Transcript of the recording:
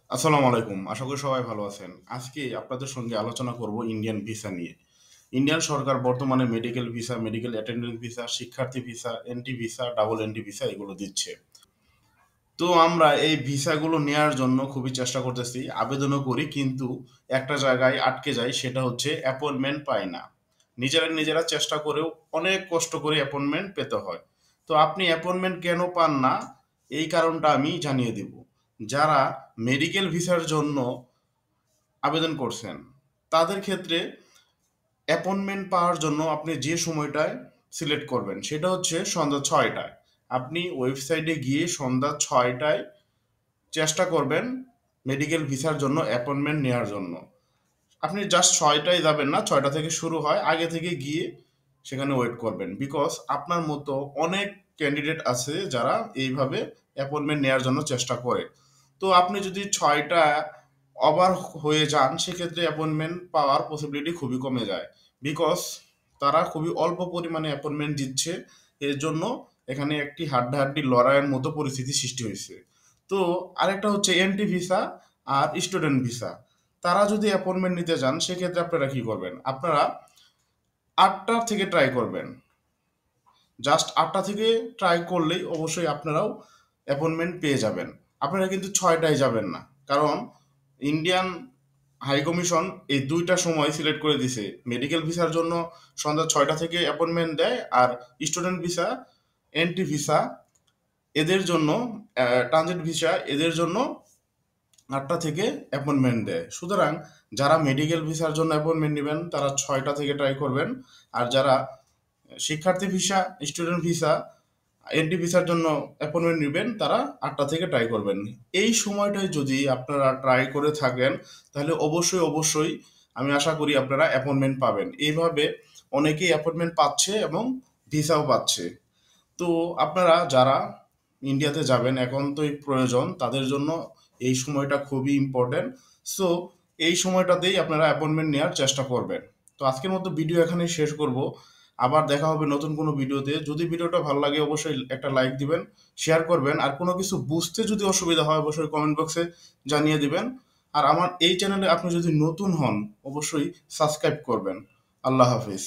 আসসালামু আলাইকুম। আশা করি সবাই ভালো আছেন। আজকে আপনাদের সঙ্গে আলোচনা করব ইন্ডিয়ান ভিসা নিয়ে। ইন্ডিয়ান সরকার বর্তমানে medical visa, medical attendant visa, শিক্ষার্থী visa, entry visa, double entry visa এগুলো দিচ্ছে। তো আমরা এই ভিসাগুলো নেয়ার জন্য খুবই চেষ্টা করতেছি, আবেদনও করি কিন্তু একটা জায়গায় আটকে যাই, সেটা হচ্ছে অ্যাপয়েন্টমেন্ট পাই না। নিজেরা চেষ্টা করেও অনেক কষ্ট করে অ্যাপয়েন্টমেন্ট পেতে হয়। তো আপনি অ্যাপয়েন্টমেন্ট কেন পান না, এই কারণটা আমি জানিয়ে দেব। যারা মেডিকেল ভিসার জন্য আবেদন করছেন তাদের ক্ষেত্রে অ্যাপয়েন্টমেন্ট পাওয়ার জন্য আপনি যে সময়টায় সিলেক্ট করবেন সেটা হচ্ছে সন্ধ্যা ৬টায়। আপনি ওয়েবসাইটে গিয়ে সন্ধ্যা ৬টায় চেষ্টা করবেন মেডিকেল ভিসার জন্য অ্যাপয়েন্টমেন্ট নেওয়ার জন্য। আপনি জাস্ট ৬টায় যাবেন না, ৬টা থেকে শুরু হয়, আগে থেকে গিয়ে সেখানে ওয়েট করবেন। বিকজ আপনার মতো অনেক ক্যান্ডিডেট আছে যারা এইভাবে অ্যাপয়েন্টমেন্ট নেওয়ার জন্য চেষ্টা করে। তো আপনি যদি ৬টা ওভার হয়ে যান সেক্ষেত্রে অ্যাপয়েন্টমেন্ট পাওয়ার পসিবিলিটি খুবই কমে যায়। বিকজ তারা খুবই অল্প পরিমাণে অ্যাপয়েন্টমেন্ট দিচ্ছে। এর জন্য এখানে একটি হাড্ডাহাড্ডি লড়াইয়ের মতো পরিস্থিতি সৃষ্টি হয়েছে। তো আরেকটা হচ্ছে এন্টি ভিসা আর স্টুডেন্ট ভিসা। তারা যদি অ্যাপয়েন্টমেন্ট নিতে যান সেক্ষেত্রে আপনারা কি করবেন? আপনারা ৮টা থেকে ট্রাই করবেন। জাস্ট ৮টা থেকে ট্রাই করলেই অবশ্যই আপনারাও অ্যাপয়েন্টমেন্ট পেয়ে যাবেন। আপনারা কিন্তু ৬টায় যাবেন না। কারণ ইন্ডিয়ান হাই কমিশন এই ২টা সময় সিলেক্ট করে দিছে। মেডিকেল ভিসার জন্য সন্ধ্যা ৬টা থেকে অ্যাপয়েন্টমেন্ট দেয়, আর স্টুডেন্ট ভিসা, এন্টি ভিসা এদের জন্য, ট্রানজিট ভিসা এদের জন্য ৮টা থেকে অ্যাপয়েন্টমেন্ট দেয়। সুতরাং যারা মেডিকেল ভিসার জন্য অ্যাপয়েন্টমেন্ট নেবেন তারা ৬টা থেকে ট্রাই করবেন। আর যারা শিক্ষার্থী ভিসা, স্টুডেন্ট ভিসা, এন্টি ভিসার জন্য অ্যাপয়েন্টমেন্ট নেবেন তারা ৮টা থেকে ট্রাই করবেন। এই সময়টায় যদি আপনারা ট্রাই করে থাকেন তাহলে অবশ্যই আমি আশা করি আপনারা অ্যাপয়েন্টমেন্ট পাবেন। এইভাবে অনেকেই অ্যাপয়েন্টমেন্ট পাচ্ছে এবং ভিসাও পাচ্ছে। তো আপনারা যারা ইন্ডিয়াতে যাবেন এখন তো এই প্রয়োজন তাদের জন্য, এই সময়টা খুবই ইম্পর্টেন্ট। সো এই সময়টাতেই আপনারা অ্যাপয়েন্টমেন্ট নেওয়ার চেষ্টা করবেন। তো আজকের মতো ভিডিও এখানেই শেষ করব। আবার দেখা হবে নতুন কোনো ভিডিওতে। যদি ভিডিওটা ভালো লাগে অবশ্যই একটা লাইক দিবেন, শেয়ার করবেন, আর কোনো কিছু বুঝতে যদি অসুবিধা হয় অবশ্যই কমেন্ট বক্সে জানিয়ে দিবেন। আর আমার এই চ্যানেলে আপনি যদি নতুন হন অবশ্যই সাবস্ক্রাইব করবেন। আল্লাহ হাফিজ।